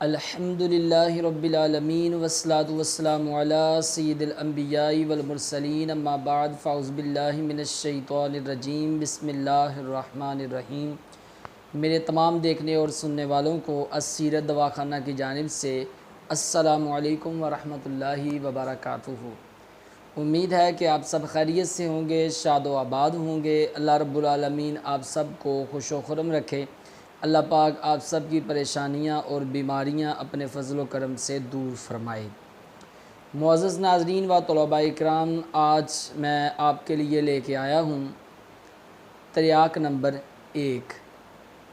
الحمدللہ رب العالمین والصلاة والسلام علی سید الانبیاء والمرسلین اما بعد فاعوذ باللہ من الشیطان الرجیم بسم اللہ الرحمن الرحیم۔ میرے تمام دیکھنے اور سننے والوں کو السیرت دواخانہ کی جانب سے السلام علیکم ورحمۃ اللہ وبرکاتہ۔ امید ہے کہ آپ سب خیریت سے ہوں گے، شاد و آباد ہوں گے۔ اللہ رب العالمین آپ سب کو خوش و خرم رکھے۔ اللہ پاک آپ سب کی پریشانیاں اور بیماریاں اپنے فضل و کرم سے دور فرمائے۔ معزز ناظرین و طلباء اکرام، آج میں آپ کے لیے لے کے آیا ہوں تریاک نمبر 1۔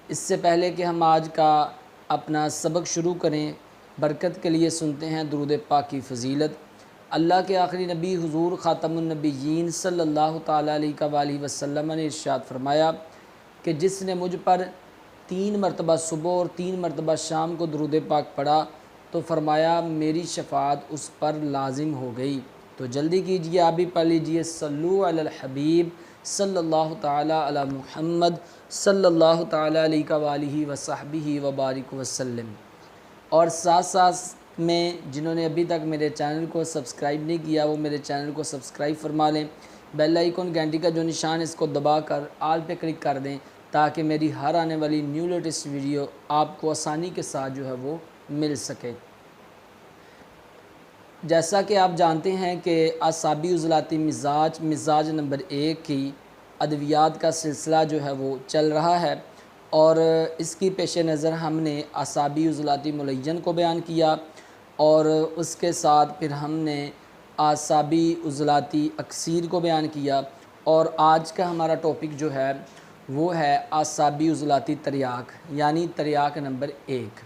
اس سے پہلے کہ ہم آج کا اپنا سبق شروع کریں، برکت کے لیے سنتے ہیں درود پاک کی فضیلت۔ اللہ کے آخری نبی حضور خاتم النبیین صلی اللہ تعالیٰ علیہ وآلہ وسلم نے ارشاد فرمایا کہ جس نے مجھ پر 3 مرتبہ صبح اور 3 مرتبہ شام کو درود پاک پڑھا تو فرمایا میری شفاعت اس پر لازم ہو گئی۔ تو جلدی کیجئے، آپ بھی پڑھ لیجئے، صلو علی الحبیب صلی اللہ تعالیٰ علی محمد صلی اللہ تعالیٰ علیہ وآلہ وصحبہ وبارک وسلم۔ اور ساتھ ساتھ میں جنہوں نے ابھی تک میرے چینل کو سبسکرائب نہیں کیا وہ میرے چینل کو سبسکرائب فرما لیں، بیل آئیکن گھنٹی کا جو نشان اس کو دبا کر آل پہ کلک کر دیں تاکہ میری ہر آنے والی نیو لیٹسٹ ویڈیو آپ کو آسانی کے ساتھ جو ہے وہ مل سکے۔ جیسا کہ آپ جانتے ہیں کہ اعصابی عضلاتی مزاج نمبر 1 کی ادویات کا سلسلہ جو ہے وہ چل رہا ہے، اور اس کی پیش نظر ہم نے اعصابی عضلاتی ملین کو بیان کیا، اور اس کے ساتھ پھر ہم نے اعصابی عضلاتی اکسیر کو بیان کیا، اور آج کا ہمارا ٹاپک جو ہے وہ ہے اعصابی عضلاتی تریاک، یعنی تریاک نمبر 1۔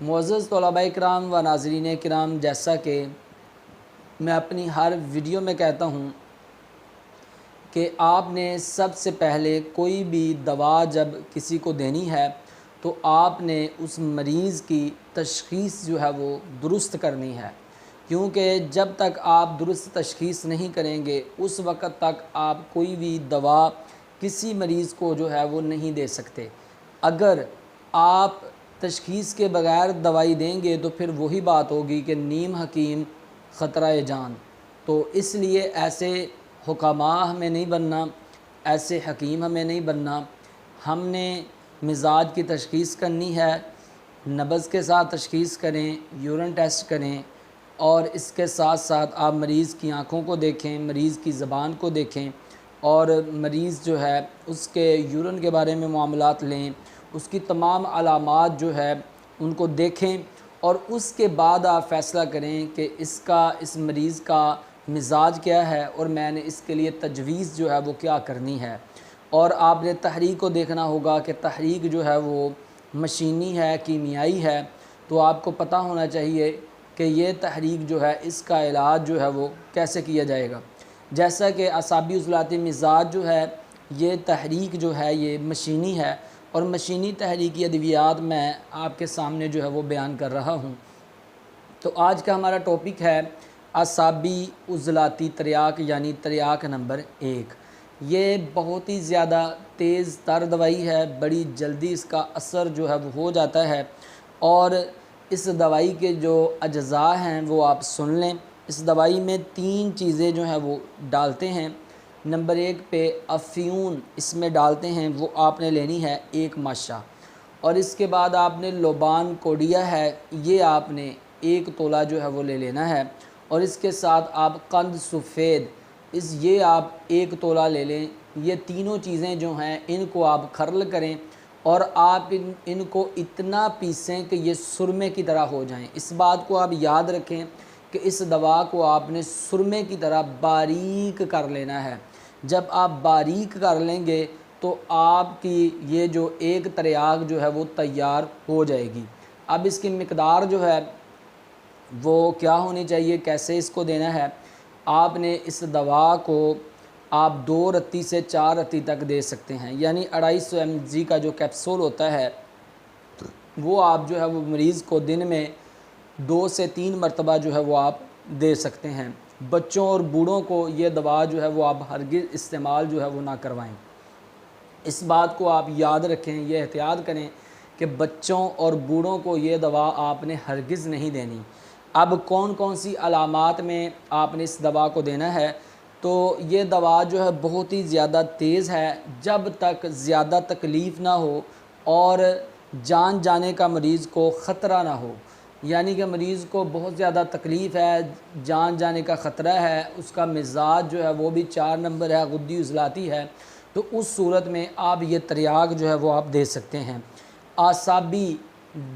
معزز طلباء کرام و ناظرین کرام، جیسا کہ میں اپنی ہر ویڈیو میں کہتا ہوں کہ آپ نے سب سے پہلے کوئی بھی دوا جب کسی کو دینی ہے تو آپ نے اس مریض کی تشخیص جو ہے وہ درست کرنی ہے، کیونکہ جب تک آپ درست تشخیص نہیں کریں گے اس وقت تک آپ کوئی بھی دوا کسی مریض کو جو ہے وہ نہیں دے سکتے۔ اگر آپ تشخیص کے بغیر دوائی دیں گے تو پھر وہی بات ہوگی کہ نیم حکیم خطرہ جان۔ تو اس لیے ایسے حکماء ہمیں نہیں بننا، ایسے حکیم ہمیں نہیں بننا۔ ہم نے مزاج کی تشخیص کرنی ہے، نبض کے ساتھ تشخیص کریں، یورین ٹیسٹ کریں، اور اس کے ساتھ ساتھ آپ مریض کی آنکھوں کو دیکھیں، مریض کی زبان کو دیکھیں، اور مریض جو ہے اس کے یورین کے بارے میں معاملات لیں، اس کی تمام علامات جو ہے ان کو دیکھیں، اور اس کے بعد آپ فیصلہ کریں کہ اس مریض کا مزاج کیا ہے اور میں نے اس کے لیے تجویز جو ہے وہ کیا کرنی ہے۔ اور آپ نے تحریک کو دیکھنا ہوگا کہ تحریک جو ہے وہ مشینی ہے، کیمیائی ہے، تو آپ کو پتہ ہونا چاہیے کہ یہ تحریک جو ہے اس کا علاج جو ہے وہ کیسے کیا جائے گا۔ جیسا کہ اعصابی عضلاتی مزاج جو ہے یہ تحریک جو ہے یہ مشینی ہے، اور مشینی تحریکی ادویات میں آپ کے سامنے جو ہے وہ بیان کر رہا ہوں۔ تو آج کا ہمارا ٹاپک ہے اعصابی عضلاتی تریاک، یعنی تریاک نمبر 1۔ یہ بہت ہی زیادہ تیز تر دوائی ہے، بڑی جلدی اس کا اثر جو ہے وہ ہو جاتا ہے، اور اس دوائی کے جو اجزاء ہیں وہ آپ سن لیں۔ اس دوائی میں 3 چیزیں جو ہیں وہ ڈالتے ہیں۔ نمبر 1 پہ افیون اس میں ڈالتے ہیں، وہ آپ نے لینی ہے 1 ماشا، اور اس کے بعد آپ نے لوبان کوڈیا ہے، یہ آپ نے 1 تولہ جو ہے وہ لے لینا ہے، اور اس کے ساتھ آپ قند سفید یہ آپ 1 تولہ لے لیں۔ یہ تینوں چیزیں جو ہیں ان کو آپ کھرل کریں، اور آپ ان کو اتنا پیسیں کہ یہ سرمے کی طرح ہو جائیں۔ اس بات کو آپ یاد رکھیں کہ اس دوا کو آپ نے سرمے کی طرح باریک کر لینا ہے۔ جب آپ باریک کر لیں گے تو آپ کی یہ جو 1 تریاک جو ہے وہ تیار ہو جائے گی۔ اب اس کی مقدار جو ہے وہ کیا ہونی چاہیے، کیسے اس کو دینا ہے؟ آپ نے اس دوا کو آپ 2 رتی سے 4 رتی تک دے سکتے ہیں، یعنی 250 mg کا جو کیپسول ہوتا ہے وہ آپ جو ہے وہ مریض کو دن میں 2 سے 3 مرتبہ جو ہے وہ آپ دے سکتے ہیں۔ بچوں اور بوڑھوں کو یہ دوا جو ہے وہ آپ ہرگز استعمال جو ہے وہ نہ کروائیں۔ اس بات کو آپ یاد رکھیں، یہ احتیاط کریں کہ بچوں اور بوڑھوں کو یہ دوا آپ نے ہرگز نہیں دینی۔ اب کون کون سی علامات میں آپ نے اس دوا کو دینا ہے؟ تو یہ دوا جو ہے بہت ہی زیادہ تیز ہے، جب تک زیادہ تکلیف نہ ہو اور جان جانے کا مریض کو خطرہ نہ ہو، یعنی کہ مریض کو بہت زیادہ تکلیف ہے، جان جانے کا خطرہ ہے، اس کا مزاج جو ہے وہ بھی 4 نمبر ہے، غدی عضلاتی ہے، تو اس صورت میں آپ یہ تریاک جو ہے وہ آپ دے سکتے ہیں۔ اعصابی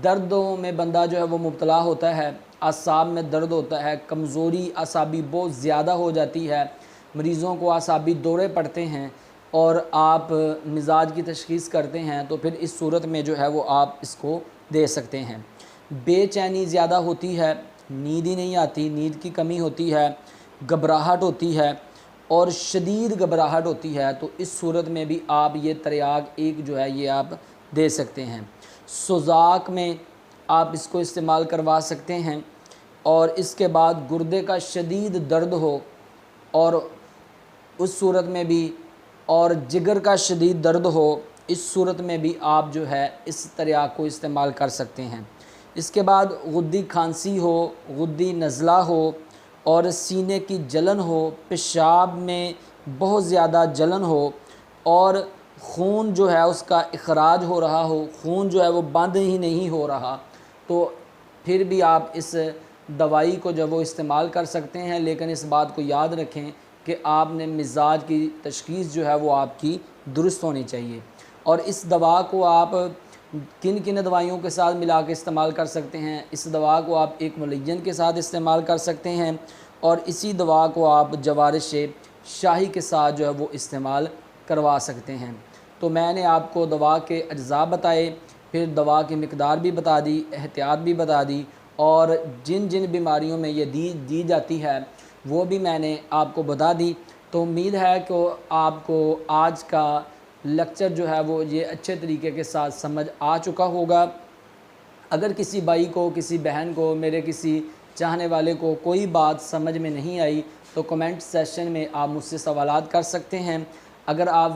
دردوں میں بندہ جو ہے وہ مبتلا ہوتا ہے، اعصاب میں درد ہوتا ہے، کمزوری اعصابی بہت زیادہ ہو جاتی ہے، مریضوں کو اعصابی دورے پڑتے ہیں اور آپ مزاج کی تشخیص کرتے ہیں، تو پھر اس صورت میں جو ہے وہ آپ اس کو دے سکتے ہیں۔ بے چینی زیادہ ہوتی ہے، نیند ہی نہیں آتی، نیند کی کمی ہوتی ہے، گھبراہٹ ہوتی ہے اور شدید گھبراہٹ ہوتی ہے، تو اس صورت میں بھی آپ یہ تریاک ایک جو ہے یہ آپ دے سکتے ہیں۔ سوزاک میں آپ اس کو استعمال کروا سکتے ہیں، اور اس کے بعد گردے کا شدید درد ہو اور اس صورت میں بھی، اور جگر کا شدید درد ہو، اس صورت میں بھی آپ جو ہے اس تریاک کو استعمال کر سکتے ہیں۔ اس کے بعد غدی کھانسی ہو، غدی نزلہ ہو اور سینے کی جلن ہو، پیشاب میں بہت زیادہ جلن ہو اور خون جو ہے اس کا اخراج ہو رہا ہو، خون جو ہے وہ بند ہی نہیں ہو رہا، تو پھر بھی آپ اس دوائی کو جو وہ استعمال کر سکتے ہیں، لیکن اس بات کو یاد رکھیں کہ آپ نے مزاج کی تشخیص جو ہے وہ آپ کی درست ہونی چاہیے۔ اور اس دوا کو آپ کن کن دوائیوں کے ساتھ ملا کے استعمال کر سکتے ہیں؟ اس دوا کو آپ ایک ملین کے ساتھ استعمال کر سکتے ہیں، اور اسی دوا کو آپ جوارش شاہی کے ساتھ جو ہے وہ استعمال کروا سکتے ہیں۔ تو میں نے آپ کو دوا کے اجزاء بتائے، پھر دوا کی مقدار بھی بتا دی، احتیاط بھی بتا دی، اور جن جن بیماریوں میں یہ دی جاتی ہے وہ بھی میں نے آپ کو بتا دی۔ تو امید ہے کہ آپ کو آج کا لیکچر جو ہے وہ یہ اچھے طریقے کے ساتھ سمجھ آ چکا ہوگا۔ اگر کسی بھائی کو، کسی بہن کو، میرے کسی چاہنے والے کو کوئی بات سمجھ میں نہیں آئی تو کمنٹ سیشن میں آپ مجھ سے سوالات کر سکتے ہیں۔ اگر آپ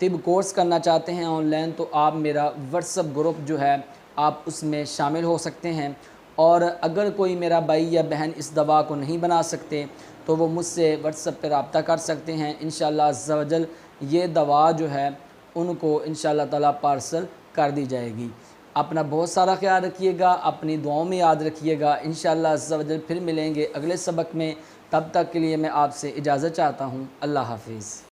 طب کورس کرنا چاہتے ہیں آن لائن تو آپ میرا واٹس ایپ گروپ جو ہے آپ اس میں شامل ہو سکتے ہیں، اور اگر کوئی میرا بھائی یا بہن اس دوا کو نہیں بنا سکتے تو وہ مجھ سے واٹس ایپ پہ رابطہ کر سکتے ہیں۔ انشاءاللہ عز و جل یہ دوا جو ہے ان کو انشاءاللہ تعالی پارسل کر دی جائے گی۔ اپنا بہت سارا خیال رکھیے گا، اپنی دعاؤں میں یاد رکھیے گا۔ انشاءاللہ عز و جل پھر ملیں گے اگلے سبق میں، تب تک کے لیے میں آپ سے اجازت چاہتا ہوں۔ اللہ حافظ۔